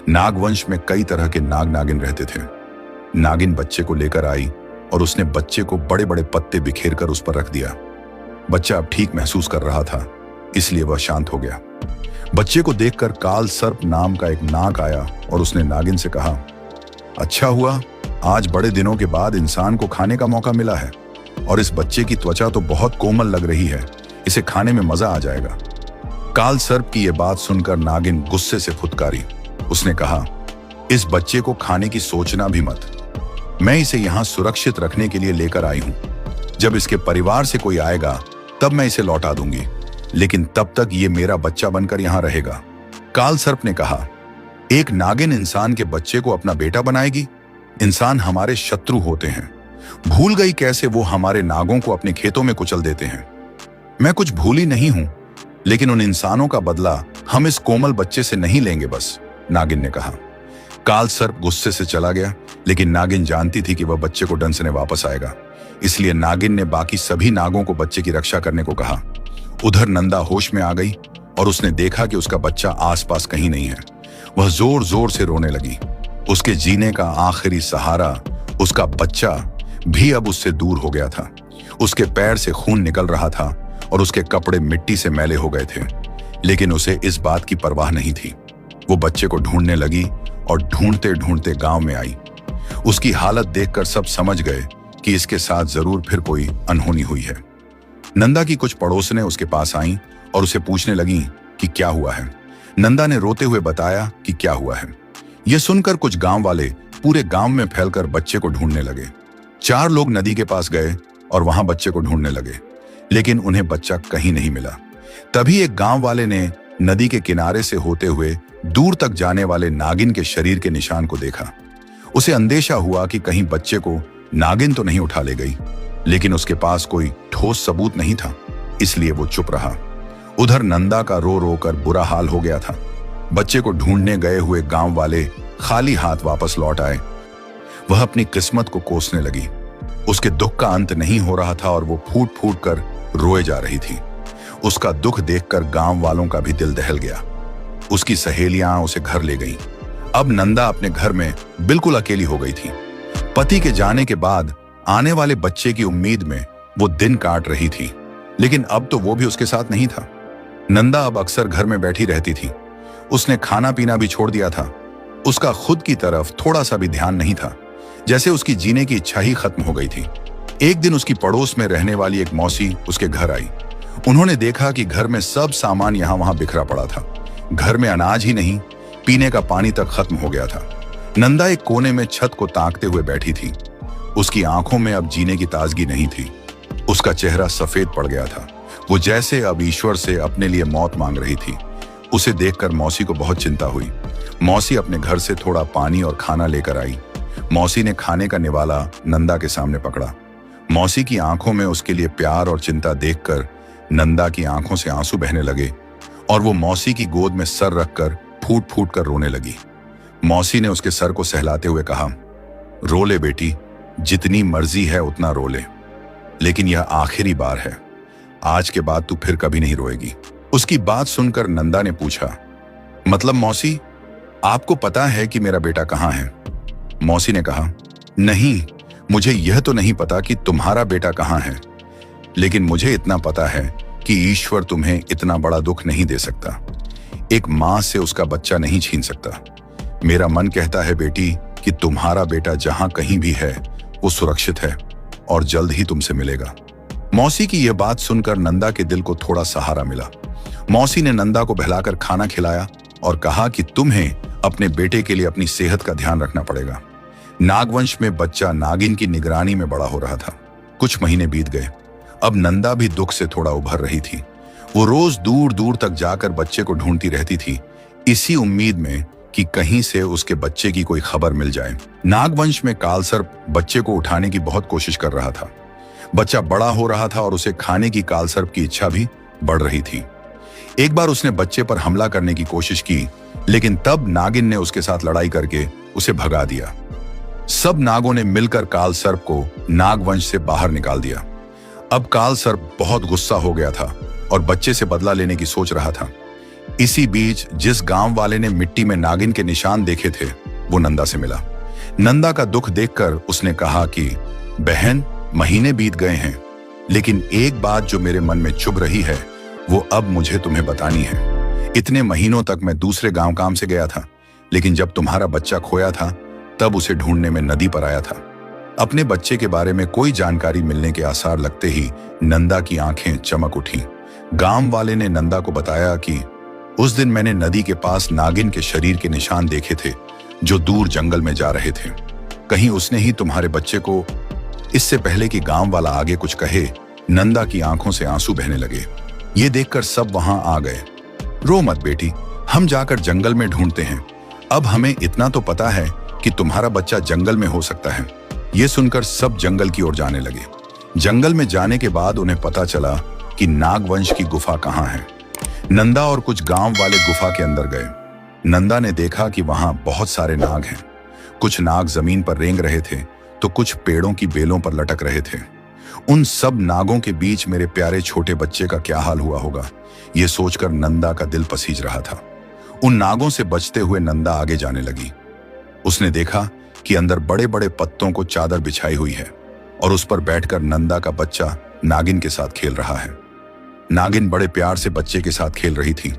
नागवंश में कई तरह के नाग नागिन रहते थे। नागिन बच्चे को लेकर आई और उसने बच्चे को बड़े बड़े पत्ते बिखेर कर उस पर रख दिया। बच्चा अब ठीक महसूस कर रहा था, इसलिए वह शांत हो गया। बच्चे को देखकर काल सर्प नाम का एक नाग आया और उसने नागिन से कहा, अच्छा हुआ, आज बड़े दिनों के बाद इंसान को खाने का मौका मिला है और इस बच्चे की त्वचा तो बहुत कोमल लग रही है, इसे खाने में मजा आ जाएगा। काल सर्प की यह बात सुनकर नागिन गुस्से से फुदकारी। उसने कहा, इस बच्चे को खाने की सोचना भी मत, मैं इसे यहां सुरक्षित रखने के लिए लेकर आई हूं। जब इसके परिवार से कोई आएगा तब मैं इसे लौटा दूंगी, लेकिन तब तक ये मेरा बच्चा बनकर यहां रहेगा। काल सर्प ने कहा, एक नागिन इंसान के बच्चे को अपना बेटा बनाएगी? इंसान हमारे शत्रु होते हैं, भूल गई कैसे वो हमारे नागों को अपने खेतों में कुचल देते हैं। मैं कुछ भूली नहीं हूं, लेकिन उन इंसानों का बदला हम इस कोमल बच्चे से नहीं लेंगे बस, नागिन ने कहा। काल सर्प गुस्से से चला गया, लेकिन नागिन जानती थी कि वह बच्चे को डंसने वापस आएगा, इसलिए नागिन ने बाकी सभी नागों को बच्चे की रक्षा करने को कहा। उधर नंदा होश में आ गई और उसने देखा कि उसका बच्चा आसपास कहीं नहीं है। वह जोर जोर से रोने लगी। उसके जीने का आखिरी सहारा, उसका बच्चा, भी अब उससे दूर हो गया था। उसके पैर से खून निकल रहा था और उसके कपड़े मिट्टी से मैले हो गए थे, लेकिन उसे इस बात की परवाह नहीं थी। वो बच्चे को ढूंढने लगी और ढूंढते ढूंढते गांव में आई। उसकी हालत देखकर सब समझ गए कि इसके साथ जरूर फिर कोई अनहोनी हुई है। नंदा की कुछ पड़ोसनें उसके पास आईं और उसे पूछने लगीं कि क्या हुआ है। नंदा ने रोते हुए बताया कि क्या हुआ है। यह सुनकर कुछ गांव वाले पूरे गांव में फैलकर बच्चे को ढूंढने लगे। 4 लोग नदी के पास गए और वहां बच्चे को ढूंढने लगे, लेकिन उन्हें बच्चा कहीं नहीं मिला। तभी एक गांव वाले ने नदी के किनारे से होते हुए दूर तक जाने वाले नागिन के शरीर के निशान को देखा। उसे अंदेशा हुआ कि कहीं बच्चे को नागिन तो नहीं उठा ले गई, लेकिन उसके पास कोई ठोस सबूत नहीं था, इसलिए वो चुप रहा। उधर नंदा का रो रो कर बुरा हाल हो गया था। बच्चे को ढूंढने गए हुए गांव वाले खाली हाथ वापस लौट आए। वह अपनी किस्मत को कोसने लगी। उसके दुख का अंत नहीं हो रहा था और वो फूट फूट कर रोए जा रही थी। उसका दुख देखकर गांव वालों का भी दिल दहल गया। उसकी सहेलियां उसे घर ले गईं। अब नंदा अपने घर में बिल्कुल अकेली हो गई थी। पति के जाने के बाद आने वाले बच्चे की उम्मीद में वो दिन काट रही थी, लेकिन अब तो वो भी उसके साथ नहीं था। नंदा अब अक्सर घर में बैठी रहती थी। उसने खाना पीना भी छोड़ दिया था। उसका खुद की तरफ थोड़ा सा भी ध्यान नहीं था, जैसे उसकी जीने की इच्छा ही खत्म हो गई थी। एक दिन उसकी पड़ोस में रहने वाली एक मौसी उसके घर आई। उन्होंने देखा कि घर में सब सामान यहां वहां बिखरा पड़ा था। घर में अनाज ही नहीं, पीने का पानी तक खत्म हो गया था। नंदा एक कोने में छत को ताकते हुए बैठी थी। उसकी आंखों में अब जीने की ताजगी नहीं थी। उसका चेहरा सफेद पड़ गया था। वो जैसे अब ईश्वर से अपने लिए मौत मांग रही थी। उसे देखकर मौसी को बहुत चिंता हुई। मौसी अपने घर से थोड़ा पानी और खाना लेकर आई। मौसी ने खाने का निवाला नंदा के सामने पकड़ा। मौसी की आंखों में उसके लिए प्यार और चिंता देखकर नंदा की आंखों से आंसू बहने लगे और वो मौसी की गोद में सर रखकर फूट फूट कर रोने लगी। मौसी ने उसके सर को सहलाते हुए कहा, रो ले बेटी, जितनी मर्जी है उतना रो ले, लेकिन यह आखिरी बार है। आज के बाद तू फिर कभी नहीं रोएगी। उसकी बात सुनकर नंदा ने पूछा, मतलब मौसी, आपको पता है कि मेरा बेटा कहाँ है? मौसी ने कहा, नहीं, मुझे यह तो नहीं पता कि तुम्हारा बेटा कहाँ है, लेकिन मुझे इतना पता है कि ईश्वर तुम्हें इतना बड़ा दुख नहीं दे सकता। एक मां से उसका बच्चा नहीं छीन सकता। मेरा मन कहता है बेटी कि तुम्हारा बेटा जहां कहीं भी है वो सुरक्षित है और जल्द ही तुमसे मिलेगा। मौसी की यह बात सुनकर नंदा के दिल को थोड़ा सहारा मिला। मौसी ने नंदा को बहलाकर खाना खिलाया और कहा कि तुम्हें अपने बेटे के लिए अपनी सेहत का ध्यान रखना पड़ेगा। नागवंश में बच्चा नागिन की निगरानी में बड़ा हो रहा था। कुछ महीने बीत गए। अब नंदा भी दुख से थोड़ा उभर रही थी। वो रोज दूर दूर तक जाकर बच्चे को ढूंढती रहती थी, इसी उम्मीद में कि कहीं से उसके बच्चे की कोई खबर मिल जाए। नागवंश में कालसर्प बच्चे को उठाने की बहुत कोशिश कर रहा था। बच्चा बड़ा हो रहा था और उसे खाने की कालसर्प की इच्छा भी बढ़ रही थी। एक बार उसने बच्चे पर हमला करने की कोशिश की, लेकिन तब नागिन ने उसके साथ लड़ाई करके उसे भगा दिया। सब नागों ने मिलकर कालसर्प को नागवंश से बाहर निकाल दिया। अब कालसर्प बहुत गुस्सा हो गया था और बच्चे से बदला लेने की सोच रहा था। इसी बीच जिस गांव वाले ने मिट्टी में नागिन के निशान देखे थे वो नंदा से मिला। नंदा का दुख देखकर उसने कहा कि बहन, महीने बीत गए हैं, लेकिन एक बात जो मेरे मन में चुभ रही है वो अब मुझे तुम्हें बतानी है। इतने महीनों तक मैं दूसरे गांव काम से गया था, लेकिन जब तुम्हारा बच्चा खोया था तब उसे ढूंढने में नदी पर आया था। अपने बच्चे के बारे में कोई जानकारी मिलने के आसार लगते ही नंदा की आंखें चमक उठी। गांव वाले ने नंदा को बताया कि उस दिन मैंने नदी के पास नागिन के शरीर के निशान देखे थे जो दूर जंगल में जा रहे थे। कहीं उसने ही तुम्हारे बच्चे को। इससे पहले कि गांव वाला आगे कुछ कहे, नंदा की आंखों से आंसू बहने लगे। ये देखकर सब वहां आ गए। रो मत बेटी, हम जाकर जंगल में ढूंढते हैं। अब हमें इतना तो पता है कि तुम्हारा बच्चा जंगल में हो सकता है। ये सुनकर सब जंगल की ओर जाने लगे। जंगल में जाने के बाद उन्हें पता चला कि नागवंश की गुफा कहाँ है। नंदा और कुछ गांव वाले गुफा के अंदर गए। नंदा ने देखा कि वहां बहुत सारे नाग हैं। कुछ नाग जमीन पर रेंग रहे थे तो कुछ पेड़ों की बेलों पर लटक रहे थे। उन सब नागों के बीच मेरे प्यारे छोटे बच्चे का क्या हाल हुआ होगा, ये सोचकर नंदा का दिल पसीज रहा था। उन नागों से बचते हुए नंदा आगे जाने लगी। उसने देखा कि अंदर बड़े बड़े पत्तों को चादर बिछाई हुई है और उस पर बैठकर नंदा का बच्चा नागिन के साथ खेल रहा है। नागिन बड़े प्यार से बच्चे के साथ खेल रही थी।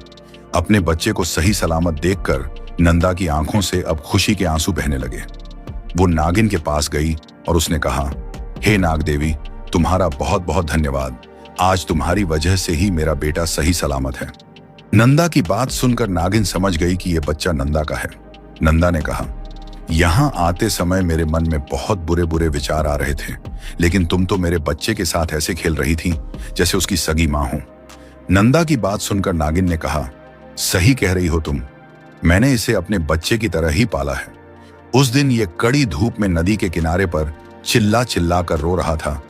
अपने बच्चे को सही सलामत देखकर नंदा की आंखों से अब खुशी के आंसू बहने लगे। वो नागिन के पास गई और उसने कहा, हे नाग देवी, तुम्हारा बहुत बहुत धन्यवाद। आज तुम्हारी वजह से ही मेरा बेटा सही सलामत है। नंदा की बात सुनकर नागिन समझ गई कि यह बच्चा नंदा का है। नंदा ने कहा, यहां आते समय मेरे मन में बहुत बुरे बुरे विचार आ रहे थे, लेकिन तुम तो मेरे बच्चे के साथ ऐसे खेल रही थी जैसे उसकी सगी मां हो। नंदा की बात सुनकर नागिन ने कहा, सही कह रही हो तुम, मैंने इसे अपने बच्चे की तरह ही पाला है। उस दिन ये कड़ी धूप में नदी के किनारे पर चिल्ला चिल्ला कर रो रहा था।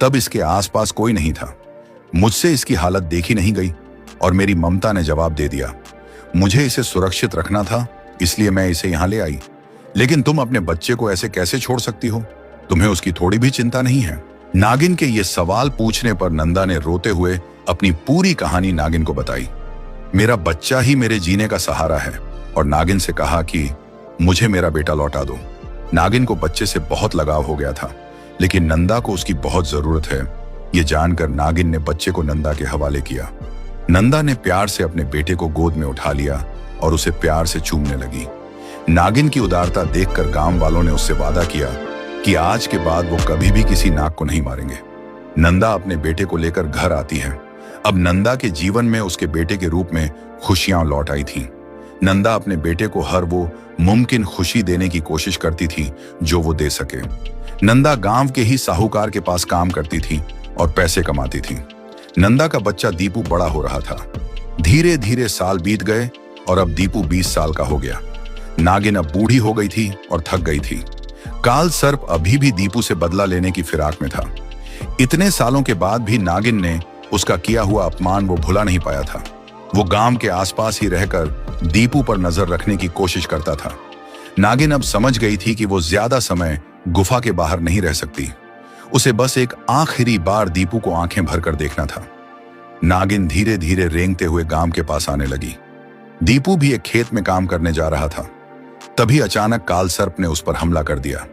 तब इसके आसपास कोई नहीं था। मुझसे इसकी हालत देखी नहीं गई और मेरी ममता ने जवाब दे दिया। मुझे इसे सुरक्षित रखना था, इसलिए मैं इसे यहां ले आई। लेकिन तुम अपने बच्चे को ऐसे कैसे छोड़ सकती हो? तुम्हें उसकी थोड़ी भी चिंता नहीं है? नागिन के ये सवाल पूछने पर नंदा ने रोते हुए अपनी पूरी कहानी नागिन को बताई। मेरा बच्चा ही मेरे जीने का सहारा है, और नागिन से कहा कि मुझे मेरा बेटा लौटा दो। नागिन को बच्चे से बहुत लगाव हो गया था, लेकिन नंदा को उसकी बहुत जरूरत है। ये जानकर नागिन ने बच्चे को नंदा के हवाले किया। नंदा ने प्यार से अपने बेटे को गोद में उठा लिया और उसे प्यार से चूमने लगी। नागिन की उदारता देखकर गांव वालों ने उससे वादा किया कि आज के बाद वो कभी भी किसी नाग को नहीं मारेंगे। नंदा अपने बेटे को लेकर घर आती है। अब नंदा के जीवन में उसके बेटे के रूप में खुशियां लौट आई थीं। नंदा अपने बेटे को हर वो मुमकिन खुशी देने की कोशिश करती थी जो वो दे सके। नंदा गांव के ही साहूकार के पास काम करती थी और पैसे कमाती थी। नंदा का बच्चा दीपू बड़ा हो रहा था। धीरे धीरे साल बीत गए और अब दीपू 20 साल का हो गया। नागिन अब बूढ़ी हो गई थी और थक गई थी। काल सर्प अभी भी दीपू से बदला लेने की फिराक में था। इतने सालों के बाद भी नागिन ने उसका किया हुआ अपमान वो भुला नहीं पाया था। वो गांव के आसपास ही रहकर दीपू पर नजर रखने की कोशिश करता था। नागिन अब समझ गई थी कि वो ज्यादा समय गुफा के बाहर नहीं रह सकती। उसे बस एक आखिरी बार दीपू को आंखें भरकर देखना था। नागिन धीरे धीरे रेंगते हुए गांव के पास आने लगी। दीपू भी एक खेत में काम करने जा रहा था। तभी अचानक काल सर्प ने उस पर हमला कर दिया।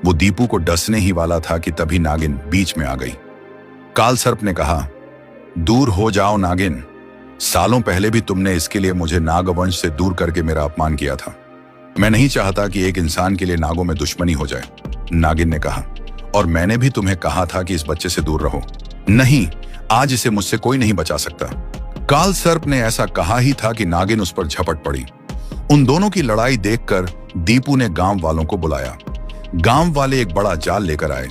वो दीपू को डसने ही वाला था कि तभी नागिन बीच में आ गई। काल सर्प ने कहा, दूर हो जाओ नागिन, सालों पहले भी तुमने इसके लिए मुझे नागवंश से दूर करके मेरा अपमान किया था। मैं नहीं चाहता कि एक इंसान के लिए नागों में दुश्मनी हो जाए। नागिन ने कहा, और मैंने भी तुम्हें कहा था कि इस बच्चे से दूर रहो। नहीं, आज इसे मुझसे कोई नहीं बचा सकता। काल सर्प ने ऐसा कहा ही था कि नागिन उस पर झपट पड़ी। उन दोनों की लड़ाई देखकर दीपू ने गांव वालों को बुलाया। गांव वाले एक बड़ा जाल लेकर आए।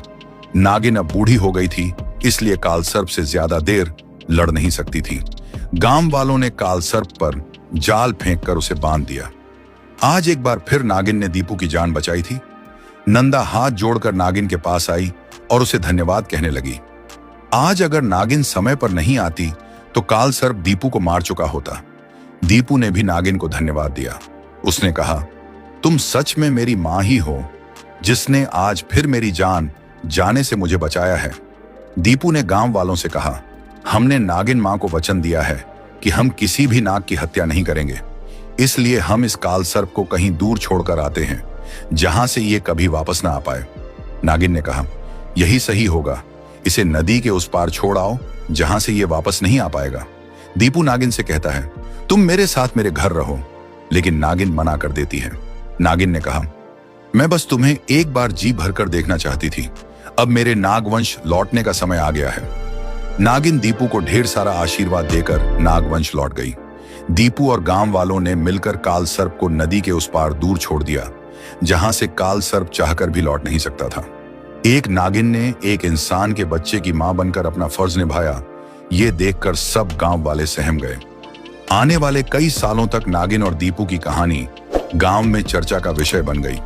नागिन अब बूढ़ी हो गई थी, इसलिए काल सर्प से ज्यादा देर लड़ नहीं सकती थी। गांव वालों ने काल सर्प पर जाल फेंककर उसे बांध दिया। आज एक बार फिर नागिन ने दीपू की जान बचाई थी। नंदा हाथ जोड़कर नागिन के पास आई और उसे धन्यवाद कहने लगी। आज अगर नागिन समय पर नहीं आती तो काल सर्प दीपू को मार चुका होता। दीपू ने भी नागिन को धन्यवाद दिया। उसने कहा, तुम सच में मेरी मां ही हो, जिसने आज फिर मेरी जान जाने से मुझे बचाया है। दीपू ने गांव वालों से कहा, हमने नागिन मां को वचन दिया है कि हम किसी भी नाग की हत्या नहीं करेंगे, इसलिए हम इस काल सर्प को कहीं दूर छोड़कर आते हैं, जहां से ये कभी वापस ना आ पाए। नागिन ने कहा, यही सही होगा, इसे नदी के उस पार छोड़ आओ, जहां से ये वापस नहीं आ पाएगा। दीपू नागिन से कहता है, तुम मेरे साथ मेरे घर रहो, लेकिन नागिन मना कर देती है। नागिन ने कहा, मैं बस तुम्हें एक बार जी भरकर देखना चाहती थी, अब मेरे नागवंश लौटने का समय आ गया है। नागिन दीपू को ढेर सारा आशीर्वाद देकर नागवंश लौट गई। दीपू और गांव वालों ने मिलकर काल सर्प को नदी के उस पार दूर छोड़ दिया, जहां से काल सर्प चाहकर भी लौट नहीं सकता था। एक नागिन ने एक इंसान के बच्चे की मां बनकर अपना फर्ज निभाया, ये देखकर सब गांव वाले सहम गए। आने वाले कई सालों तक नागिन और दीपू की कहानी गांव में चर्चा का विषय बन गई।